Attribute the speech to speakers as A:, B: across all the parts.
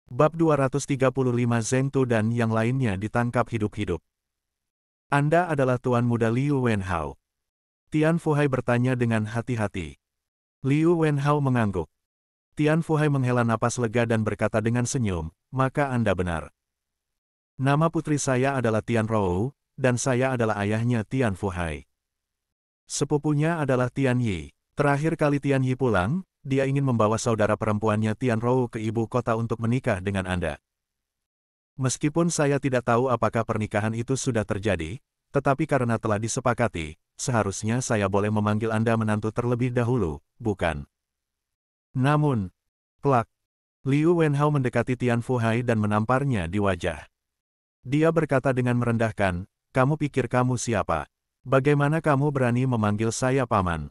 A: Bab 235 Zheng Tu dan yang lainnya ditangkap hidup-hidup. Anda adalah Tuan Muda Liu Wenhao. Tian Fuhai bertanya dengan hati-hati. Liu Wenhao mengangguk. Tian Fuhai menghela napas lega dan berkata dengan senyum, maka Anda benar. Nama putri saya adalah Tian Rou, dan saya adalah ayahnya Tian Fuhai. Sepupunya adalah Tian Yi. Terakhir kali Tian Yi pulang, dia ingin membawa saudara perempuannya Tian Rou ke ibu kota untuk menikah dengan Anda. Meskipun saya tidak tahu apakah pernikahan itu sudah terjadi, tetapi karena telah disepakati, seharusnya saya boleh memanggil Anda menantu terlebih dahulu, bukan? Namun, plak, Liu Wenhao mendekati Tian Fuhai dan menamparnya di wajah. Dia berkata dengan merendahkan, kamu pikir kamu siapa? Bagaimana kamu berani memanggil saya paman?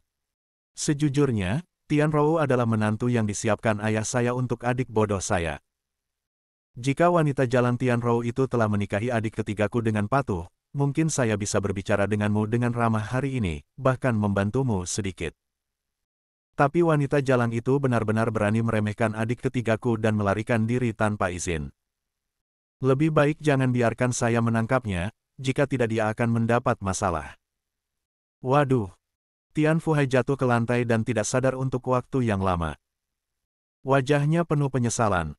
A: Sejujurnya, Tian Rou adalah menantu yang disiapkan ayah saya untuk adik bodoh saya. Jika wanita jalan Tian Rou itu telah menikahi adik ketigaku dengan patuh, mungkin saya bisa berbicara denganmu dengan ramah hari ini, bahkan membantumu sedikit. Tapi wanita jalan itu benar-benar berani meremehkan adik ketigaku dan melarikan diri tanpa izin. Lebih baik jangan biarkan saya menangkapnya, jika tidak dia akan mendapat masalah. Waduh! Tian Fuhai jatuh ke lantai dan tidak sadar untuk waktu yang lama. Wajahnya penuh penyesalan.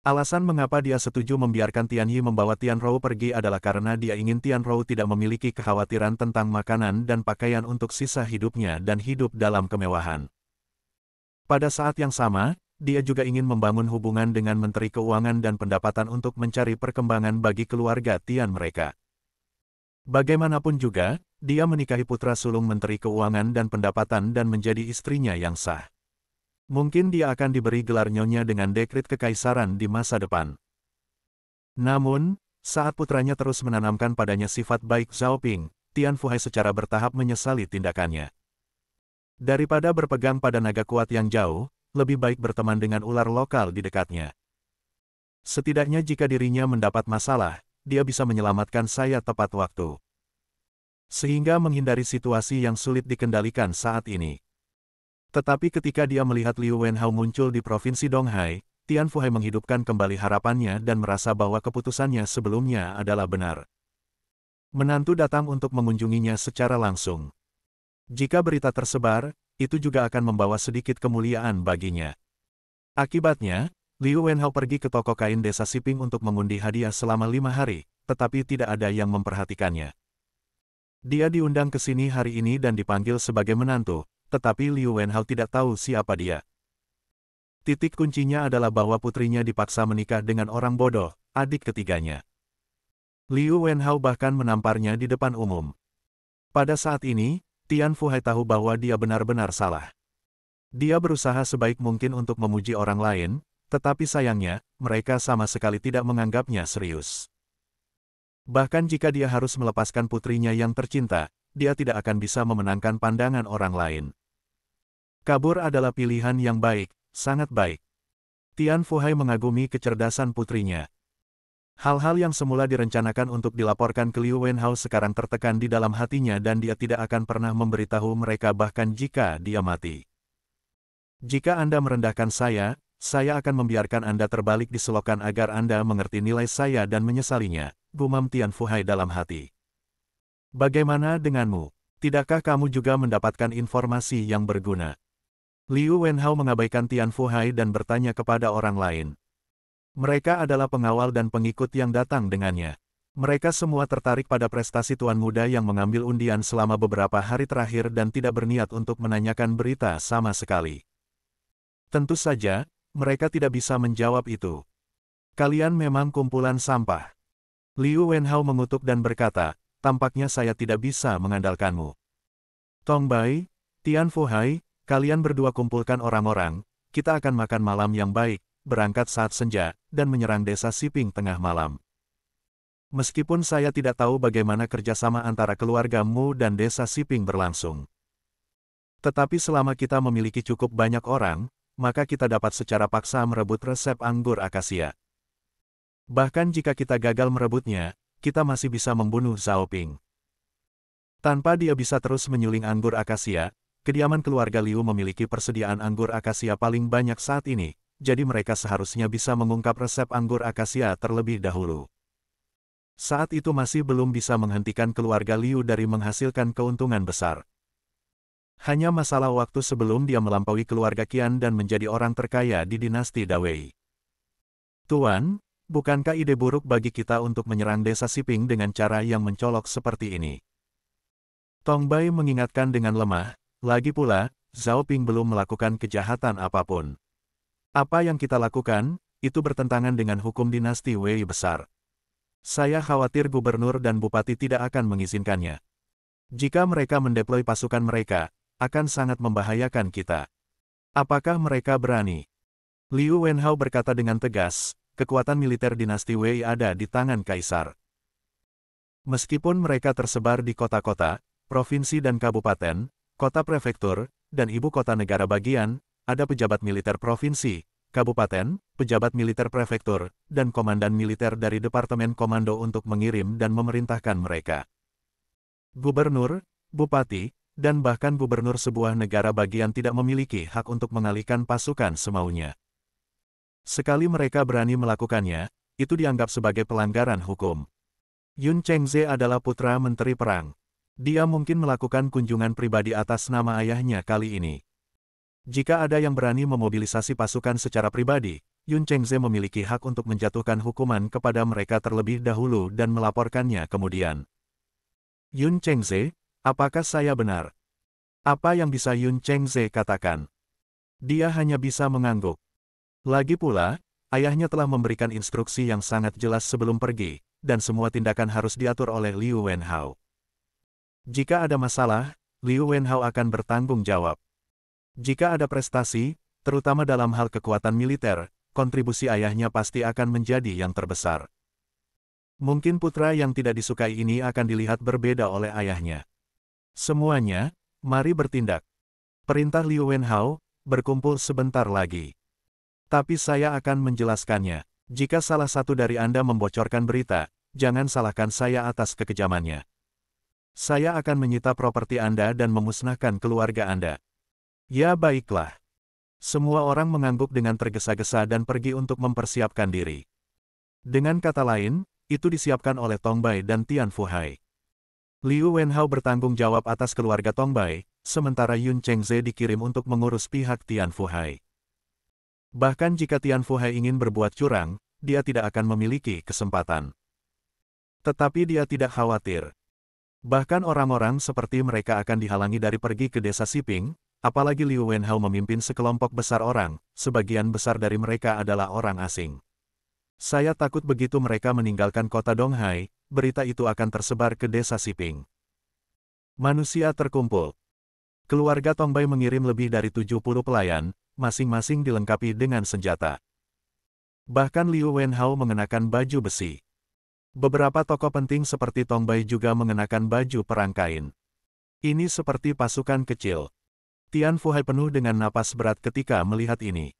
A: Alasan mengapa dia setuju membiarkan Tian Yi membawa Tian Rou pergi adalah karena dia ingin Tian Rou tidak memiliki kekhawatiran tentang makanan dan pakaian untuk sisa hidupnya dan hidup dalam kemewahan. Pada saat yang sama, dia juga ingin membangun hubungan dengan Menteri Keuangan dan Pendapatan untuk mencari perkembangan bagi keluarga Tian mereka. Bagaimanapun juga, dia menikahi putra sulung Menteri Keuangan dan Pendapatan dan menjadi istrinya yang sah. Mungkin dia akan diberi gelar nyonya dengan dekret kekaisaran di masa depan. Namun, saat putranya terus menanamkan padanya sifat baik Zhao Ping, Tian Fuhai secara bertahap menyesali tindakannya. Daripada berpegang pada naga kuat yang jauh, lebih baik berteman dengan ular lokal di dekatnya. Setidaknya jika dirinya mendapat masalah, dia bisa menyelamatkan saya tepat waktu. Sehingga menghindari situasi yang sulit dikendalikan saat ini. Tetapi ketika dia melihat Liu Wenhao muncul di Provinsi Donghai, Tian Fuhai menghidupkan kembali harapannya dan merasa bahwa keputusannya sebelumnya adalah benar. Menantu datang untuk mengunjunginya secara langsung. Jika berita tersebar, itu juga akan membawa sedikit kemuliaan baginya. Akibatnya, Liu Wenhao pergi ke toko kain desa Siping untuk mengundi hadiah selama 5 hari, tetapi tidak ada yang memperhatikannya. Dia diundang ke sini hari ini dan dipanggil sebagai menantu, tetapi Liu Wenhao tidak tahu siapa dia. Titik kuncinya adalah bahwa putrinya dipaksa menikah dengan orang bodoh, adik ketiganya. Liu Wenhao bahkan menamparnya di depan umum. Pada saat ini, Tian Fuhai tahu bahwa dia benar-benar salah. Dia berusaha sebaik mungkin untuk memuji orang lain, tetapi sayangnya, mereka sama sekali tidak menganggapnya serius. Bahkan jika dia harus melepaskan putrinya yang tercinta, dia tidak akan bisa memenangkan pandangan orang lain. Kabur adalah pilihan yang baik, sangat baik. Tian Fuhai mengagumi kecerdasan putrinya. Hal-hal yang semula direncanakan untuk dilaporkan ke Liu Wenhao sekarang tertekan di dalam hatinya dan dia tidak akan pernah memberitahu mereka bahkan jika dia mati. Jika Anda merendahkan saya akan membiarkan Anda terbalik di selokan agar Anda mengerti nilai saya dan menyesalinya, gumam Tian Fuhai dalam hati. Bagaimana denganmu? Tidakkah kamu juga mendapatkan informasi yang berguna? Liu Wenhao mengabaikan Tian Fuhai dan bertanya kepada orang lain. Mereka adalah pengawal dan pengikut yang datang dengannya. Mereka semua tertarik pada prestasi tuan muda yang mengambil undian selama beberapa hari terakhir dan tidak berniat untuk menanyakan berita sama sekali. Tentu saja, mereka tidak bisa menjawab itu. Kalian memang kumpulan sampah. Liu Wenhao mengutuk dan berkata, tampaknya saya tidak bisa mengandalkanmu. Tong Bai, Tian Fuhai, kalian berdua kumpulkan orang-orang, kita akan makan malam yang baik, berangkat saat senja, dan menyerang desa Siping tengah malam. Meskipun saya tidak tahu bagaimana kerjasama antara keluargamu dan desa Siping berlangsung. Tetapi selama kita memiliki cukup banyak orang, maka kita dapat secara paksa merebut resep anggur akasia. Bahkan jika kita gagal merebutnya, kita masih bisa membunuh Zhao Ping. Tanpa dia bisa terus menyuling anggur akasia, kediaman keluarga Liu memiliki persediaan anggur akasia paling banyak saat ini, jadi mereka seharusnya bisa mengungkap resep anggur akasia terlebih dahulu. Saat itu masih belum bisa menghentikan keluarga Liu dari menghasilkan keuntungan besar. Hanya masalah waktu sebelum dia melampaui keluarga Qian dan menjadi orang terkaya di dinasti Dawei. Tuan, bukankah ide buruk bagi kita untuk menyerang desa Siping dengan cara yang mencolok seperti ini? Tong Bai mengingatkan dengan lemah, lagi pula, Zhao Ping belum melakukan kejahatan apapun. Apa yang kita lakukan, itu bertentangan dengan hukum dinasti Wei besar. Saya khawatir gubernur dan bupati tidak akan mengizinkannya. Jika mereka mendeploy pasukan mereka, akan sangat membahayakan kita. Apakah mereka berani? Liu Wenhao berkata dengan tegas, kekuatan militer dinasti Wei ada di tangan kaisar. Meskipun mereka tersebar di kota-kota, provinsi dan kabupaten, kota prefektur, dan ibu kota negara bagian, ada pejabat militer provinsi, kabupaten, pejabat militer prefektur, dan komandan militer dari Departemen Komando untuk mengirim dan memerintahkan mereka. Gubernur, bupati, dan bahkan gubernur sebuah negara bagian tidak memiliki hak untuk mengalihkan pasukan semaunya. Sekali mereka berani melakukannya, itu dianggap sebagai pelanggaran hukum. Yun Chengze adalah putra menteri perang. Dia mungkin melakukan kunjungan pribadi atas nama ayahnya kali ini. Jika ada yang berani memobilisasi pasukan secara pribadi, Yun Chengze memiliki hak untuk menjatuhkan hukuman kepada mereka terlebih dahulu dan melaporkannya kemudian. Yun Chengze, apakah saya benar? Apa yang bisa Yun Chengze katakan? Dia hanya bisa mengangguk. Lagi pula, ayahnya telah memberikan instruksi yang sangat jelas sebelum pergi, dan semua tindakan harus diatur oleh Liu Wenhao. Jika ada masalah, Liu Wenhao akan bertanggung jawab. Jika ada prestasi, terutama dalam hal kekuatan militer, kontribusi ayahnya pasti akan menjadi yang terbesar. Mungkin putra yang tidak disukai ini akan dilihat berbeda oleh ayahnya. Semuanya, mari bertindak. Perintah Liu Wenhao, berkumpul sebentar lagi. Tapi saya akan menjelaskannya. Jika salah satu dari Anda membocorkan berita, jangan salahkan saya atas kekejamannya. Saya akan menyita properti Anda dan memusnahkan keluarga Anda. Ya baiklah. Semua orang mengangguk dengan tergesa-gesa dan pergi untuk mempersiapkan diri. Dengan kata lain, itu disiapkan oleh Tong Bai dan Tian Fuhai. Liu Wenhao bertanggung jawab atas keluarga Tong Bai, sementara Yun Chengze dikirim untuk mengurus pihak Tian Fuhai. Bahkan jika Tian Fuhai ingin berbuat curang, dia tidak akan memiliki kesempatan. Tetapi dia tidak khawatir. Bahkan orang-orang seperti mereka akan dihalangi dari pergi ke desa Siping, apalagi Liu Wenhao memimpin sekelompok besar orang, sebagian besar dari mereka adalah orang asing. Saya takut begitu mereka meninggalkan kota Donghai, berita itu akan tersebar ke desa Siping. Manusia terkumpul. Keluarga Tong Bai mengirim lebih dari 70 pelayan, masing-masing dilengkapi dengan senjata. Bahkan Liu Wenhao mengenakan baju besi. Beberapa tokoh penting seperti Tong Bai juga mengenakan baju perang kain. Ini seperti pasukan kecil. Tian Fuhai penuh dengan napas berat ketika melihat ini.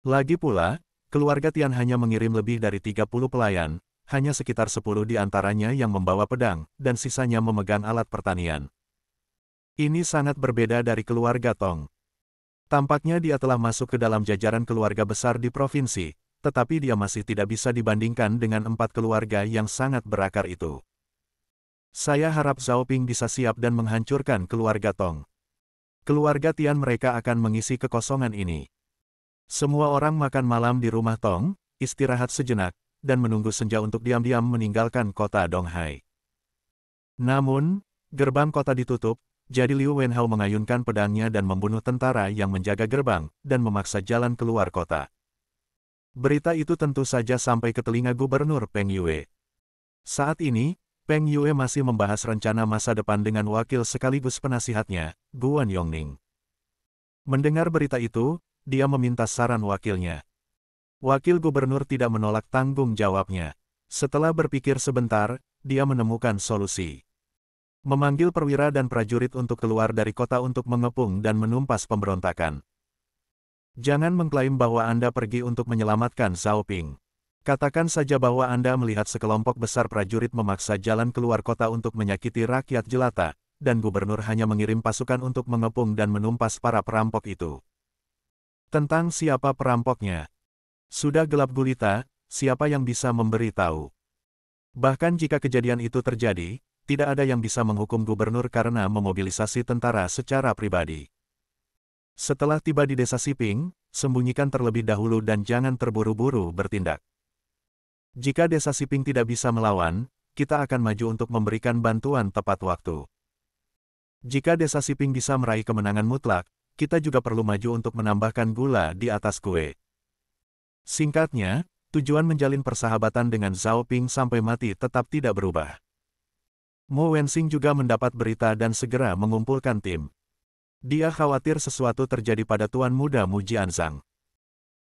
A: Lagi pula, keluarga Tian hanya mengirim lebih dari 30 pelayan, hanya sekitar 10 di antaranya yang membawa pedang, dan sisanya memegang alat pertanian. Ini sangat berbeda dari keluarga Tong. Tampaknya dia telah masuk ke dalam jajaran keluarga besar di provinsi, tetapi dia masih tidak bisa dibandingkan dengan 4 keluarga yang sangat berakar itu. Saya harap Zhao Ping bisa siap dan menghancurkan keluarga Tong. Keluarga Tian mereka akan mengisi kekosongan ini. Semua orang makan malam di rumah Tong, istirahat sejenak, dan menunggu senja untuk diam-diam meninggalkan kota Donghai. Namun, gerbang kota ditutup, jadi Liu Wenhao mengayunkan pedangnya dan membunuh tentara yang menjaga gerbang, dan memaksa jalan keluar kota. Berita itu tentu saja sampai ke telinga Gubernur Peng Yue. Saat ini, Peng Yue masih membahas rencana masa depan dengan wakil sekaligus penasihatnya, Guan Yongning. Mendengar berita itu, dia meminta saran wakilnya. Wakil gubernur tidak menolak tanggung jawabnya. Setelah berpikir sebentar, dia menemukan solusi. Memanggil perwira dan prajurit untuk keluar dari kota untuk mengepung dan menumpas pemberontakan. Jangan mengklaim bahwa Anda pergi untuk menyelamatkan Zhao Ping. Katakan saja bahwa Anda melihat sekelompok besar prajurit memaksa jalan keluar kota untuk menyakiti rakyat jelata, dan gubernur hanya mengirim pasukan untuk mengepung dan menumpas para perampok itu. Tentang siapa perampoknya. Sudah gelap gulita, siapa yang bisa memberi tahu? Bahkan jika kejadian itu terjadi, tidak ada yang bisa menghukum gubernur karena memobilisasi tentara secara pribadi. Setelah tiba di desa Siping, sembunyikan terlebih dahulu dan jangan terburu-buru bertindak. Jika desa Siping tidak bisa melawan, kita akan maju untuk memberikan bantuan tepat waktu. Jika desa Siping bisa meraih kemenangan mutlak, kita juga perlu maju untuk menambahkan gula di atas kue. Singkatnya, tujuan menjalin persahabatan dengan Zhao Ping sampai mati tetap tidak berubah. Mo Wensing juga mendapat berita dan segera mengumpulkan tim. Dia khawatir sesuatu terjadi pada Tuan Muda Mu Jianzhang.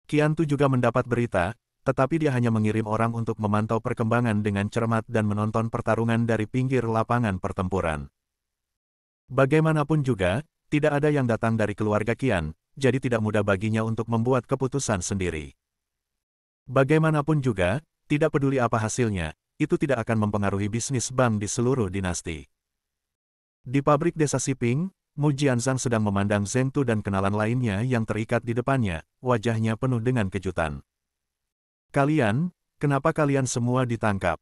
A: Qian Tu juga mendapat berita, tetapi dia hanya mengirim orang untuk memantau perkembangan dengan cermat dan menonton pertarungan dari pinggir lapangan pertempuran. Bagaimanapun juga, tidak ada yang datang dari keluarga Qian, jadi tidak mudah baginya untuk membuat keputusan sendiri. Bagaimanapun juga, tidak peduli apa hasilnya, itu tidak akan mempengaruhi bisnis bank di seluruh dinasti. Di pabrik desa Siping, Mu Jianzhang sedang memandang Zheng Tu dan kenalan lainnya yang terikat di depannya, wajahnya penuh dengan kejutan. Kalian, kenapa kalian semua ditangkap?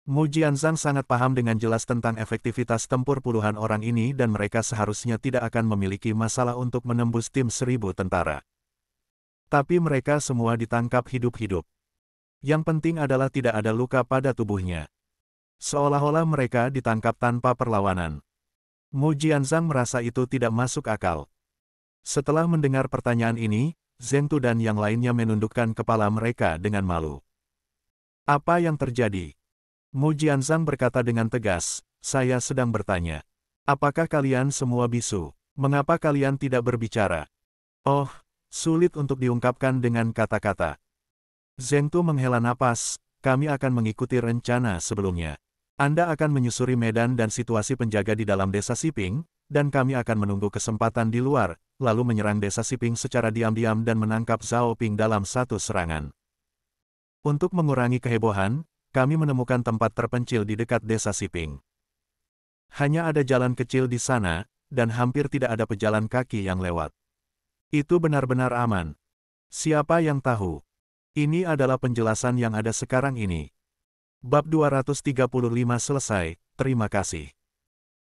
A: Mu Jianzhang sangat paham dengan jelas tentang efektivitas tempur puluhan orang ini dan mereka seharusnya tidak akan memiliki masalah untuk menembus tim 1000 tentara. Tapi mereka semua ditangkap hidup-hidup. Yang penting adalah tidak ada luka pada tubuhnya. Seolah-olah mereka ditangkap tanpa perlawanan. Mu Jianzhang merasa itu tidak masuk akal. Setelah mendengar pertanyaan ini, Zheng Tu dan yang lainnya menundukkan kepala mereka dengan malu. Apa yang terjadi? Mu Jianzhang berkata dengan tegas, saya sedang bertanya. Apakah kalian semua bisu? Mengapa kalian tidak berbicara? Oh, sulit untuk diungkapkan dengan kata-kata. Zheng Tu menghela napas, kami akan mengikuti rencana sebelumnya. Anda akan menyusuri medan dan situasi penjaga di dalam desa Siping, dan kami akan menunggu kesempatan di luar, lalu menyerang desa Siping secara diam-diam dan menangkap Zhao Ping dalam satu serangan. Untuk mengurangi kehebohan, kami menemukan tempat terpencil di dekat desa Siping. Hanya ada jalan kecil di sana, dan hampir tidak ada pejalan kaki yang lewat. Itu benar-benar aman. Siapa yang tahu? Ini adalah penjelasan yang ada sekarang ini. Bab 235 selesai, terima kasih.